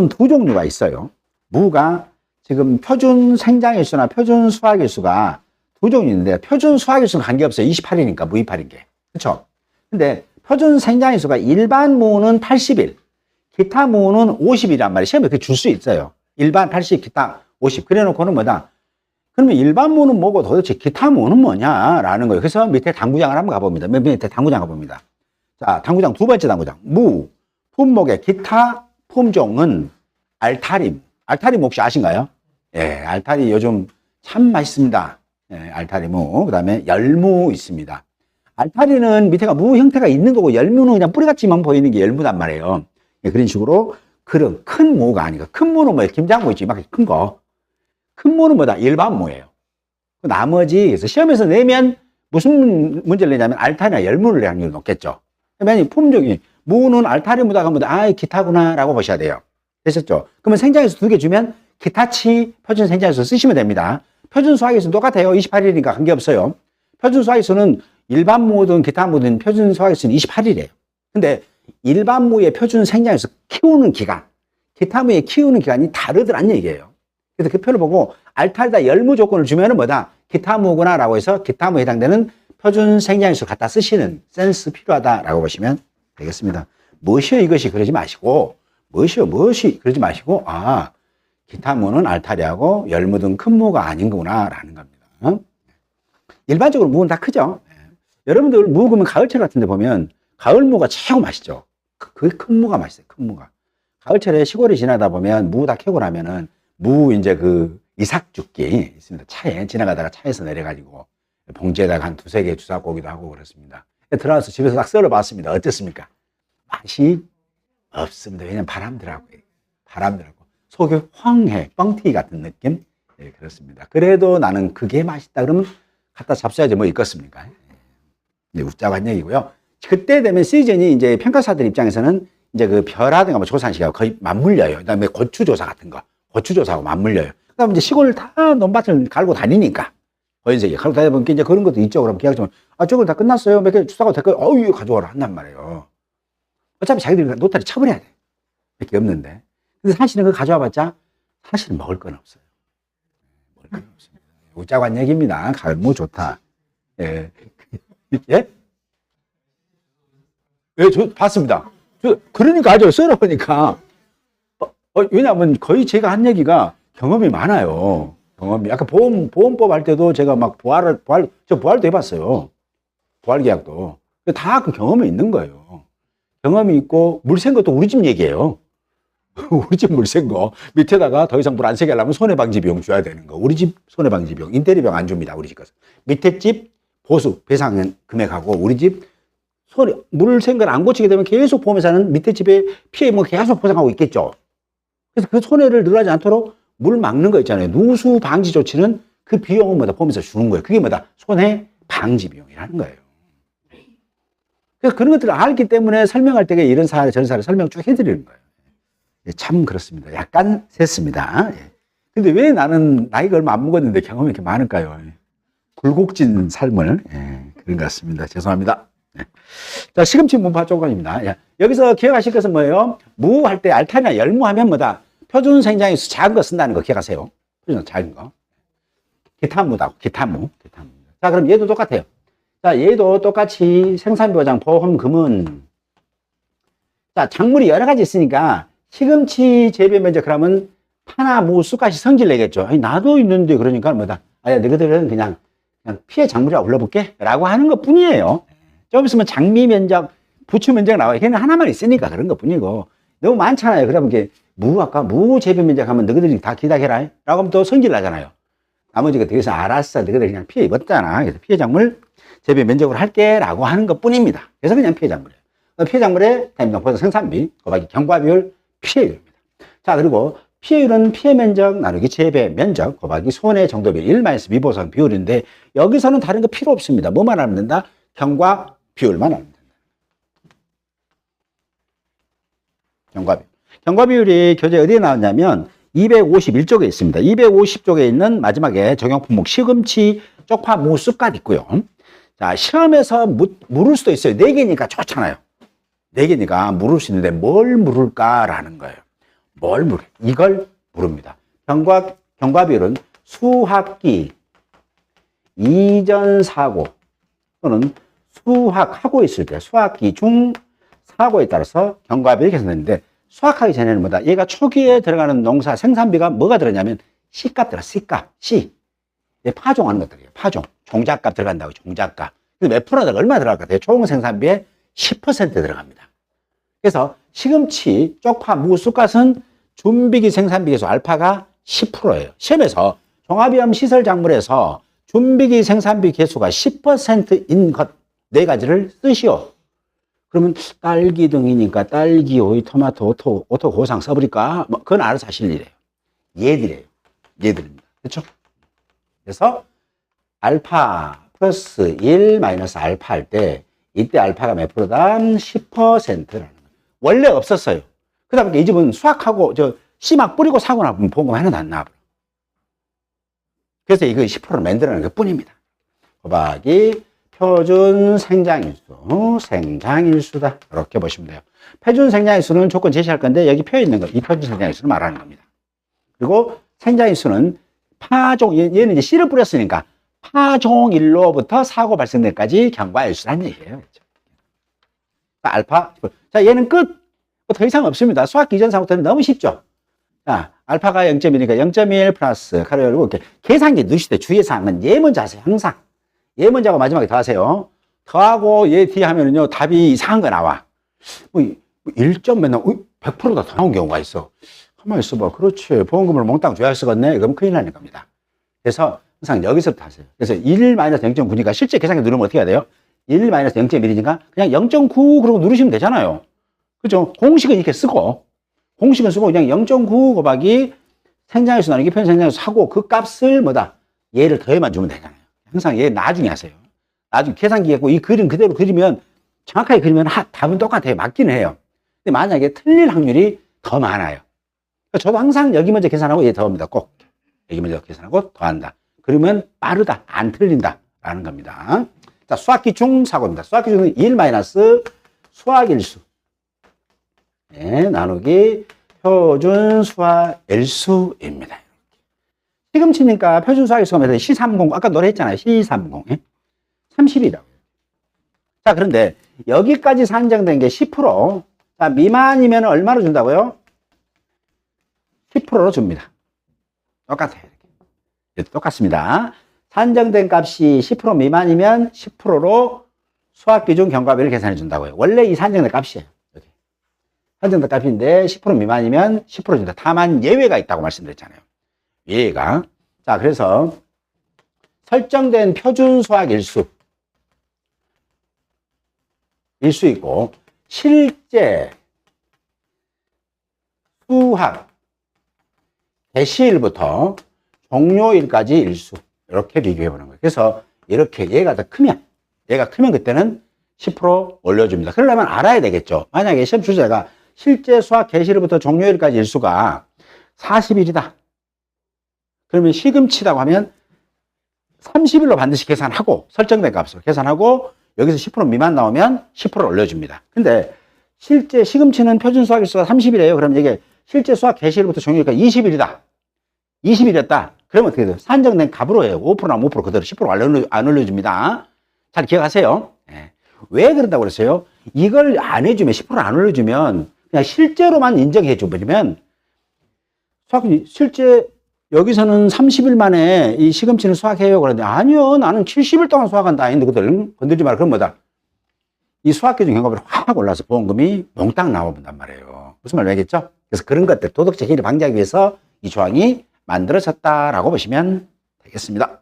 두 종류가 있어요. 무가 지금 표준 생장일수나 표준 수확일수가 두 종류 있는데 표준 수확일수는 관계없어요. 28일이니까 무이팔인 게. 그렇죠? 근데 표준 생장일수가 일반 무는 80일, 기타 무는 50일이란 말이에요. 시험에 그렇게 줄 수 있어요. 일반 80, 기타 50. 그래 놓고는 뭐다? 그러면 일반 무는 뭐고 도대체 기타 무는 뭐냐라는 거예요. 그래서 밑에 당구장을 한번 가봅니다. 밑에 당구장 가봅니다. 자, 당구장 두 번째 당구장. 무, 품목의 기타 품종은 알타리. 알타리 혹시 아신가요? 예, 알타리 요즘 참 맛있습니다. 예, 알타리 무. 그 다음에 열무 있습니다. 알타리는 밑에가 무 형태가 있는 거고 열무는 그냥 뿌리같이만 보이는 게 열무단 말이에요. 예, 그런 식으로 그런 큰 무가 아니고 큰 무는 뭐예요? 김장무 있지, 막 큰 거. 큰 무는 뭐다? 일반 무예요. 나머지 그래서 시험에서 내면 무슨 문제를 내냐면 알타리나 열무를 내는 확률이 높겠죠. 그러면 품종이 무는 알타리 무다가 뭐다? 아, 기타구나라고 보셔야 돼요. 되셨죠? 그러면 생장에서 두 개 주면 기타치 표준 생장에서 쓰시면 됩니다. 표준 수확일수는 똑같아요. 28일이니까 관계없어요. 표준 수확일수는 일반 무든 기타 무든 표준 수확일수는 28일이에요. 근데 일반 무의 표준 생장에서 키우는 기간, 기타 무의 키우는 기간이 다르더란 얘기예요. 그래서 그 표를 보고 알타리다 열무 조건을 주면은 뭐다? 기타 무구나라고 해서 기타 무에 해당되는 표준 생장일수 갖다 쓰시는 센스 필요하다라고 보시면 되겠습니다. 무엇이요 이것이 그러지 마시고 무엇이 그러지 마시고 아 기타 무는 알타리하고 열무 등 큰 무가 아닌 거구나라는 겁니다. 어? 일반적으로 무는 다 크죠. 여러분들 무 그러면 가을철 같은 데 보면 가을 무가 최고 맛있죠. 그 큰 무가 맛있어요. 큰 무가. 가을철에 시골에 지나다 보면 무 다 캐고 나면은 무 이제 그 이삭죽기 있습니다. 차에 지나가다가 차에서 내려가지고 봉지에다가 한 두세 개 주워 오기도 하고 그렇습니다. 들어와서 집에서 딱 썰어봤습니다. 어땠습니까? 맛이 없습니다. 왜냐면 바람들하고 속이 황해, 뻥튀기 같은 느낌? 네, 그렇습니다. 그래도 나는 그게 맛있다 그러면 갖다 잡숴야지 뭐 있겠습니까? 네, 웃자고 한 얘기고요. 그때 되면 시즌이 이제 평가사들 입장에서는 이제 그 벼라든가 뭐 조산시기하고 거의 맞물려요. 그 다음에 고추조사 같은 거. 고추조사하고 맞물려요. 그 다음에 이제 시골 다 논밭을 갈고 다니니까. 어인세계 갈고 다니다 보니까 이제 그런 것도 있죠. 그럼 계약서면, 아, 저걸 다 끝났어요. 몇 개 주사가 될까요? 이거 가져와라. 한단 말이에요. 어차피 자기들이 노타리 쳐버려야 돼. 몇 개 없는데. 근데 사실은 그거 가져와 봤자 사실은 먹을 건 없어요. 먹을 건 없습니다. 웃자고 한 얘기입니다. 가을무 좋다. 예. 예? 예, 저 봤습니다. 그러니까 아주 썰어보니까. 왜냐하면 거의 제가 한 얘기가 경험이 많아요. 경험이. 아까 보험법 할 때도 제가 막 저 부활도 해봤어요. 부활 계약도. 다 그 경험이 있는 거예요. 경험이 있고, 물 샌 것도 우리 집 얘기예요. 우리 집 물 샌 거. 밑에다가 더 이상 물 안 새게 하려면 손해방지 비용 줘야 되는 거. 우리 집 손해방지 비용. 인테리어 비용 안 줍니다. 우리 집 가서. 밑에 집 보수, 배상 금액하고, 우리 집 물 샌 걸 안 고치게 되면 계속 보험회사는 밑에 집에 피해 뭐 계속 보상하고 있겠죠. 그래서 그 손해를 늘어나지 않도록 물 막는 거 있잖아요. 누수 방지 조치는 그 비용은 뭐다 보험에서 주는 거예요. 그게 뭐다 손해 방지 비용이라는 거예요. 그래서 그런 것들을 알기 때문에 설명할 때 이런 사례, 저런 사례 설명 쭉 해드리는 거예요. 예, 참 그렇습니다. 약간 셌습니다. 예. 근데 왜 나는 나이가 얼마 안 먹었는데 경험이 이렇게 많을까요? 예. 굴곡진 삶을, 예, 그런 것 같습니다. 죄송합니다. 예. 자, 시금치 문파 조건입니다. 예. 여기서 기억하실 것은 뭐예요? 무 할 때 알타리나 열무하면 뭐다? 표준 생장일수 작은 거 쓴다는 거 기억하세요. 표준 작은 거. 기타무다. 기타무. 자, 그럼 얘도 똑같아요. 자, 얘도 똑같이 생산비보장 보험금은, 자, 작물이 여러 가지 있으니까 시금치 재배 면적 그러면 파나 무, 쑥까지 성질 내겠죠. 아니, 나도 있는데 그러니까 뭐다. 아야, 너희들은 그냥 피해 작물이라고 불러볼게. 라고 하는 것 뿐이에요. 좀 있으면 장미 면적, 부추 면적 나와요. 걔는 하나만 있으니까 그런 것 뿐이고. 너무 많잖아요. 그러면 이게 아까 무 재배 면적 하면 너희들이 다 기다려라. 라고 하면 또 성질 나잖아요. 나머지가 되게 알았어. 너희들 그냥 피해 입었잖아. 그래서 피해 작물 재배 면적으로 할게. 라고 하는 것 뿐입니다. 그래서 그냥 피해 작물이에요. 피해 작물의 타임당 생산비, 곱하기 경과비율, 피해율입니다. 자, 그리고 피해율은 피해 면적 나누기 재배 면적 곱하기 손해 정도비 1- 미보상 비율인데 여기서는 다른 거 필요 없습니다. 뭐만 하면 된다? 경과 비율만 하면 된다. 경과 비율. 경과 비율이 교재 어디에 나왔냐면 251쪽에 있습니다. 250쪽에 있는 마지막에 적용 품목 시금치, 쪽파, 무, 쑥갓 있고요. 자, 시험에서 물을 수도 있어요. 4개니까 좋잖아요. 4개니까 물을 수 있는데 뭘 물을까라는 거예요. 뭘 물어? 이걸 물습니다. 경과 비율은 수학기 이전 사고 또는 수학하고 있을 때 수학기 중 사고에 따라서 경과 비율이 계산되는데 수학하기 전에는 뭐다? 얘가 초기에 들어가는 농사 생산비가 뭐가 들었냐면 C값 들어가. C값. C. 파종하는 것들이에요. 파종. 종잣값 들어간다고. 종잣값. 몇 프로가 얼마 들어갈 것 같아요? 총 생산비의 10% 들어갑니다. 그래서 시금치, 쪽파, 무, 쑥갓은 준비기 생산비 계수 알파가 10%예요. 시험에서 종합위험 시설 작물에서 준비기 생산비 계수가 10%인 것 4가지를 쓰시오. 그러면 딸기 등이니까 딸기, 오이, 토마토, 오토 고상 써버릴까? 뭐 그건 알아서 하실 일이에요. 얘들이에요. 얘들입니다. 그렇죠? 그래서 알파 플러스 1 마이너스 알파 할 때 이때 알파가 몇 프로다? 10%라는 거예요. 원래 없었어요. 그러다 보니까 이 집은 수확하고 씨 막 뿌리고 사고 나면 보험 하나도 안 나와요. 그래서 이거 10%를 만들어내는 것 뿐입니다. 곱하기 표준 생장일수다. 이렇게 보시면 돼요. 표준 생장일수는 조건 제시할 건데 여기 표에 있는 거, 이 표준 생장일수를 말하는 겁니다. 그리고 생장일수는 파종, 얘는 이제 씨를 뿌렸으니까 파종일로부터 사고 발생될 때까지 경과일수라는 얘기예요. 알파. 자, 얘는 끝. 더 이상 없습니다. 수학 기전 사고부터는 너무 쉽죠. 자, 알파가 0.1이니까 0.1 플러스 가로 열고 이렇게 계산기 넣으실 때 주의사항은 얘 먼저 하세요. 항상. 얘 먼저 하고 마지막에 더하세요. 더하고 얘 뒤에 하면은요, 답이 이상한 거 나와. 1점 맨날 100%다 더 나온 경우가 있어. 가만히 있어봐. 그렇지. 보험금을 몽땅 줘야 쓰겠네. 그럼 큰일 나는 겁니다. 그래서 항상 여기서부터 하세요. 그래서 1-0.9니까 실제 계산기 누르면 어떻게 해야 돼요? 1-0.1이니까 그냥 0.9 그러고 누르시면 되잖아요. 그죠? 공식은 이렇게 쓰고 그냥 0.9 곱하기 생장일수 나누기 표준 생장일수 하고 그 값을 뭐다? 얘를 더해만 주면 되잖아요. 항상 얘 나중에 하세요. 나중에 계산기 했고 이 그림 그대로 그리면 정확하게 그리면 답은 똑같아요. 맞기는 해요. 근데 만약에 틀릴 확률이 더 많아요. 저도 항상 여기 먼저 계산하고 얘 더합니다. 꼭. 여기 먼저 계산하고 더한다. 그러면 빠르다. 안 틀린다. 라는 겁니다. 자, 수학기 중 사고입니다. 수학기 중은 1 마이너스 수학일수. 네, 나누기 표준 수학일수입니다. 시금치니까 표준 수학일수가 C30. 아까 노래 했잖아요. C30. 30이라고. 자, 그런데 여기까지 산정된 게 10%. 자, 미만이면 얼마로 준다고요? 10%로 줍니다. 똑같아요. 이렇게. 똑같습니다. 산정된 값이 10% 미만이면 10%로 수학기준 경과비를 계산해 준다고요. 원래 이 산정된 값이에요. 여기. 산정된 값인데 10% 미만이면 10% 준다. 다만 예외가 있다고 말씀드렸잖아요. 예외가. 자, 그래서 설정된 표준 수학일수 일수 있고 실제 수학 개시일부터 종료일까지 일수 이렇게 비교해 보는 거예요. 그래서 이렇게 얘가 크면 그때는 10% 올려줍니다. 그러려면 알아야 되겠죠. 만약에 시험 주제가 실제 수학 개시일부터 종료일까지 일수가 40일이다. 그러면 시금치라고 하면 30일로 반드시 계산하고 설정된 값으로 계산하고 여기서 10% 미만 나오면 10% 올려줍니다. 근데 실제 시금치는 표준 수학 일수가 30일이에요. 그러면 이게 실제 수학 개시일부터 종료일까지 20일이다. 20일이었다. 그러면 어떻게 돼요? 산정된 값으로 해요. 5%나 5% 그대로 10% 안 올려줍니다. 잘 기억하세요. 네. 왜 그런다고 그랬어요? 이걸 안 해주면 10% 안 올려주면 그냥 실제로만 인정해 줘버리면 수학 실제 여기서는 30일 만에 이 시금치는 수학해요. 그런데 아니요. 나는 70일 동안 수학한다. 아닌데 그들 건들지 마라. 그럼 뭐다? 이 수학기준 경과비로 확 올라서 보험금이 몽땅 나와본단 말이에요. 무슨 말 알겠죠? 그래서 그런 것들 도덕적 해이를 방지하기 위해서 이 조항이 만들어졌다라고 보시면 되겠습니다.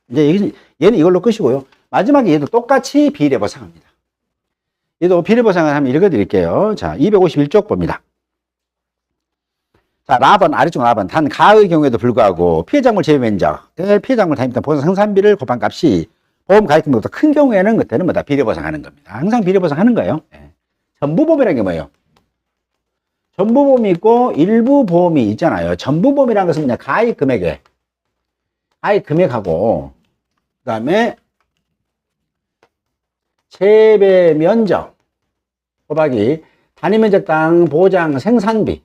이제 얘는 이걸로 끝이고요. 마지막에 얘도 똑같이 비례 보상합니다. 얘도 비례 보상을 한번 읽어드릴게요. 자, 251쪽 봅니다. 자, 라번, 아래쪽 라번. 단 가의 경우에도 불구하고 피해작물 제외 면적, 피해작물 단위당 보상 생산비를 곱한 값이 보험 가입금보다 큰 경우에는 그때는 뭐다? 비례 보상하는 겁니다. 항상 비례 보상하는 거예요. 네. 전부보험이라는 게 뭐예요? 전부보험이 있고 일부 보험이 있잖아요. 전부보험이라는 것은 그냥 가입 금액에 가입 금액하고 그다음에 재배 면적 곱하기 단위 면적당 보장 생산비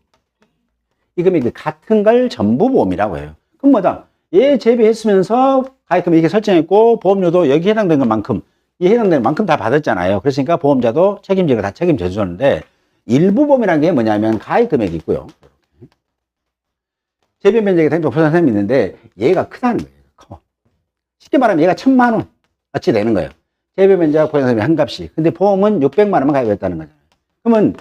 이 금액이 같은 걸 전부보험이라고 해요. 그럼 뭐다? 얘 재배했으면서 가입금액 이렇게 설정했고 보험료도 여기 해당된 것만큼 이 해당되는 만큼 다 받았잖아요. 그러니까 보험자도 책임지고 다 책임져 주는데 일부 보험이라는 게 뭐냐면 가입 금액이 있고요. 재배 면적에 대한 보상sem이 있는데 얘가 크다는 거예요. 커. 쉽게 말하면 얘가 1000만 원 어찌 되는 거예요. 재배 면적 보상sem이 한 값이. 근데 보험은 600만 원만 가입했다는 거잖아요. 그러면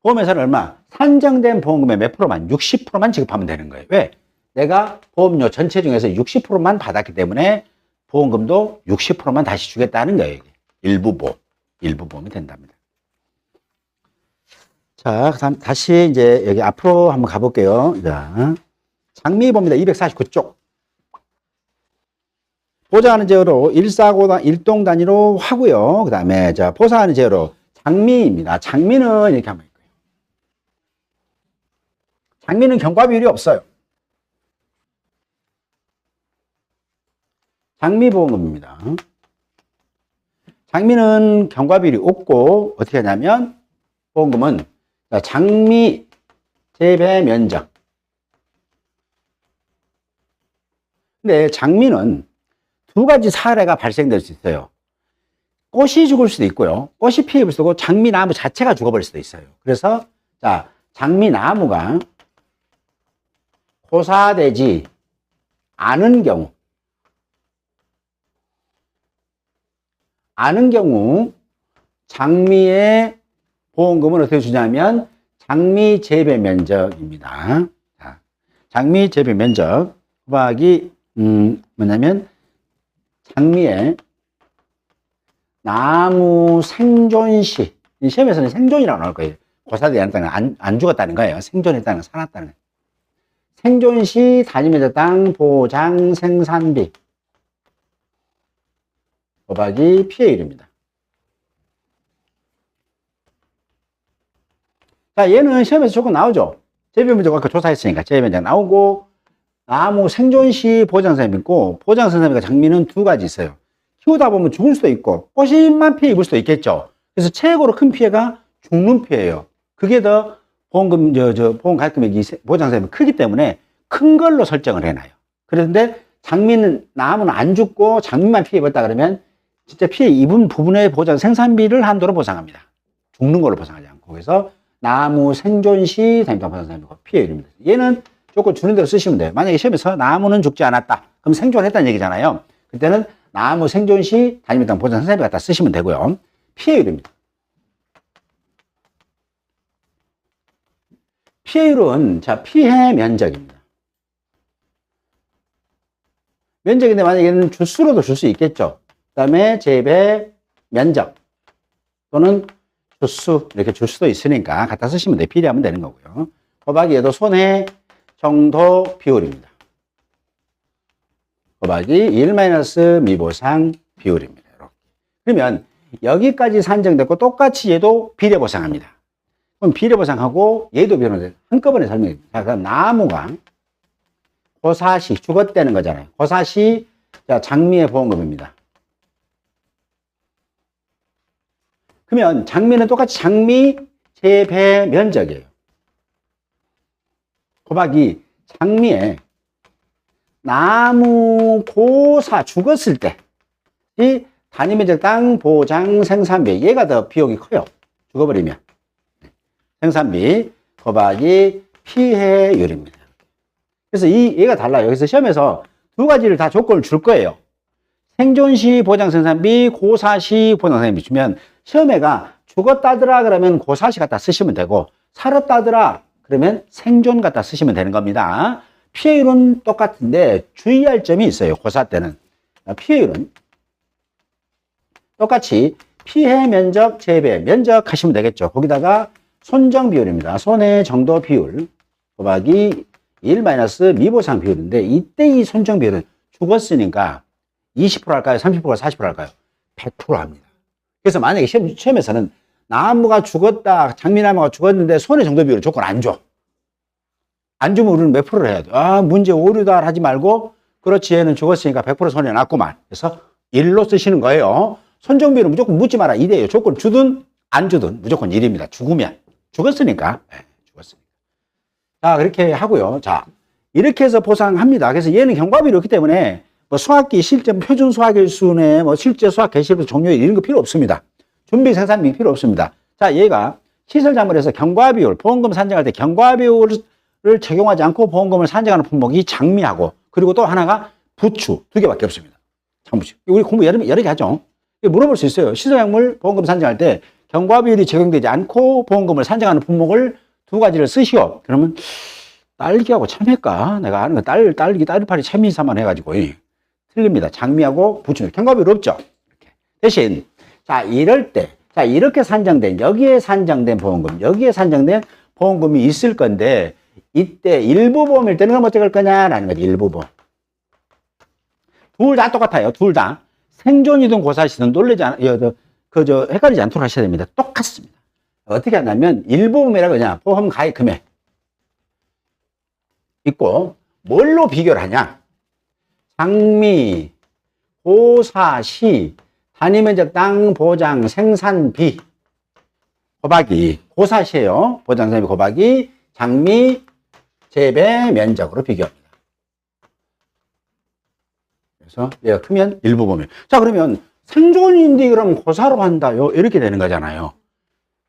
보험회사는 얼마? 산정된 보험금의 몇 프로만? 60%만 지급하면 되는 거예요. 왜? 내가 보험료 전체 중에서 60%만 받았기 때문에 보험금도 60%만 다시 주겠다는 거예요. 일부 보험이 된답니다. 자, 그다음 다시 이제 여기 앞으로 한번 가볼게요. 자, 장미보험입니다. 249쪽. 보장하는 제어로 1사고 일동 단위로 하고요. 그 다음에 자 보상하는 제어로 장미입니다. 장미는 이렇게 하면 있고요. 장미는 경과비율이 없어요. 장미보험입니다. 장미는 경과비율이 없고 어떻게 하냐면 보험금은 장미 재배 면적. 근데 장미는 두 가지 사례가 발생될 수 있어요. 꽃이 죽을 수도 있고요. 꽃이 피해 볼 수도 있고 장미나무 자체가 죽어버릴 수도 있어요. 그래서 자 장미나무가 고사되지 않은 경우 장미의 보험금은 어떻게 주냐면 장미 재배 면적입니다. 자, 장미 재배 면적 곱하기 뭐냐면 장미의 나무 생존시 시험에서는 생존이라고 나올 거예요. 고사되지 않았다는 안 죽었다는 거예요. 생존했다는 건 살았다는 거예요. 생존시 단위 면적당 보장 생산비 곱하기 피해율입니다. 자, 얘는 시험에서 조금 나오죠. 재배 면적 아까 조사했으니까 재배 면적 나오고 나무 생존시 보장생산비 있고 보장생산비가 장미는 두 가지 있어요. 키우다 보면 죽을 수도 있고 꽃잎만 피해 입을 수도 있겠죠. 그래서 최고로 큰 피해가 죽는 피해예요. 그게 더 보험금 보험 가입금액이 보장생산비 크기 때문에 큰 걸로 설정을 해놔요. 그런데 장미는 나무는 안 죽고 장미만 피해 입었다 그러면 진짜 피해 입은 부분의 보장 생산비를 한도로 보상합니다. 죽는 걸로 보상하지 않고. 그래서 나무 생존시 단위당 보장생산비고 피해율입니다. 얘는 조건 주는 대로 쓰시면 돼요. 만약에 시험에서 나무는 죽지 않았다. 그럼 생존했다는 얘기잖아요. 그때는 나무 생존시 단위당 보장 생산비 갖다 쓰시면 되고요. 피해율입니다. 피해율은 자 피해 면적입니다. 면적인데 만약에는 주수로도 줄 수 있겠죠. 그 다음에 재배 면적 또는 주수 이렇게 줄 수도 있으니까 갖다 쓰시면 돼요. 비례하면 되는 거고요. 곱하기 얘도 손해 정도 비율입니다. 곱하기 1- 미보상 비율입니다. 이렇게. 그러면 여기까지 산정됐고 똑같이 얘도 비례보상합니다. 그럼 비례보상하고 얘도 비례보상 한꺼번에 설명해 줍니다. 자, 그럼 나무가 고사시 죽었다는 거잖아요. 고사시 자, 장미의 보험금입니다. 그러면 장미는 똑같이 장미 재배 면적이에요. 곱하기 장미에 나무 고사 죽었을 때 이 단위면적 땅 보장 생산비 얘가 더 비용이 커요. 죽어버리면 생산비 곱하기 피해율입니다. 그래서 얘가 달라요. 그래서 시험에서 두 가지를 다 조건을 줄 거예요. 생존시 보장 생산비, 고사시 보장 생산비 주면 시험에가 죽었다더라 그러면 고사시 갖다 쓰시면 되고 살았다더라 그러면 생존 갖다 쓰시면 되는 겁니다. 피해율은 똑같은데 주의할 점이 있어요. 고사 때는 피해율은 똑같이 피해 면적, 재배 면적 하시면 되겠죠. 거기다가 손정 비율입니다. 손해 정도 비율 곱하기 1 마이너스 미보상 비율인데 이때 이 손정 비율은 죽었으니까 20% 할까요? 30%, 40% 할까요? 100% 합니다. 그래서 만약에 시험에서는 나무가 죽었다, 장미나무가 죽었는데 손해 정도 비율을 조건 안 줘. 안 주면 우리는 몇 프로를 해야 돼? 아, 문제 오류다 하지 말고 그렇지 얘는 죽었으니까 100% 손해 났구만. 그래서 1로 쓰시는 거예요. 손정 비율은 무조건 묻지 마라. 2대예요. 조건 주든 안 주든 무조건 1입니다. 죽으면. 죽었으니까. 네, 죽었으니까. 자, 그렇게 하고요. 자, 이렇게 해서 보상합니다. 그래서 얘는 경과비율이 없기 때문에 뭐 수학기 실제 표준 수학일순에 뭐 실제 수학 개시일부 종료일 이런 거 필요 없습니다. 준비 생산비 필요 없습니다. 자, 얘가 시설자물에서 경과비율, 보험금 산정할 때 경과비율을 적용하지 않고 보험금을 산정하는 품목이 장미하고 그리고 또 하나가 부추 두 개밖에 없습니다. 장부추. 우리 공부 여러 개 하죠. 물어볼 수 있어요. 시설약물 보험금 산정할 때 경과비율이 적용되지 않고 보험금을 산정하는 품목을 두 가지를 쓰시오. 그러면 딸기하고 참외가 내가 아는 거 딸기 딸파리 참이사만 해가지고 틀립니다. 장미하고 부추 경과비율 없죠. 이렇게. 대신 자 이럴 때 자 이렇게 산정된 여기에 산정된 보험금 여기에 산정된 보험금이 있을 건데 이때 일부 보험일 때는 어떻게 할 거냐라는 거지. 일부 보험 둘 다 똑같아요. 둘 다 생존이든 고사시든 놀라지 헷갈리지 않도록 하셔야 됩니다. 똑같습니다. 어떻게 하냐면 일부 보험이라고 그냥 보험 가입 금액 있고 뭘로 비교를 하냐? 장미, 고사시, 단위면적 땅 보장 생산비 곱하기 고사시예요. 보장 생산비 곱하기 장미 재배 면적으로 비교합니다. 그래서 얘가 크면 일부 보면 자 그러면 생존인데 그럼 고사로 한다요 이렇게 되는 거잖아요.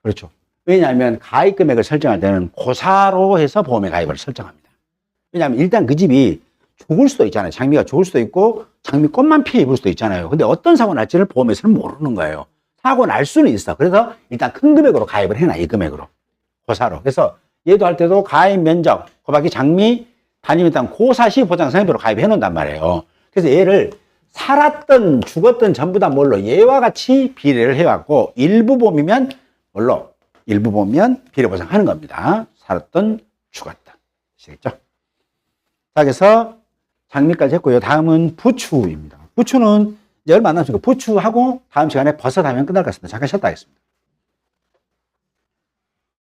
그렇죠. 왜냐하면 가입 금액을 설정할 때는 고사로 해서 보험에 가입을 설정합니다. 왜냐하면 일단 그 집이 죽을 수도 있잖아요. 장미가 죽을 수도 있고 장미꽃만 피해 입을 수도 있잖아요. 근데 어떤 사고 날지를 보험에서는 모르는 거예요. 사고 날 수는 있어. 그래서 일단 큰 금액으로 가입을 해놔. 이 금액으로 고사로. 그래서 얘도 할 때도 가입 면적 곱하기 장미 단위면 땅 고사시 보장 상비로 가입해 놓는단 말이에요. 그래서 얘를 살았던 죽었던 전부 다 뭘로 얘와 같이 비례를 해갖고 일부 보험이면 뭘로 일부 보면 비례 보상하는 겁니다. 살았던 죽었던 아시겠죠? 자 그래서 장미까지 했고요. 다음은 부추입니다. 부추는 이제 얼마 안 남았으니까 부추하고 다음 시간에 버섯 하면 끝날 것 같습니다. 잠깐 쉬었다 하겠습니다.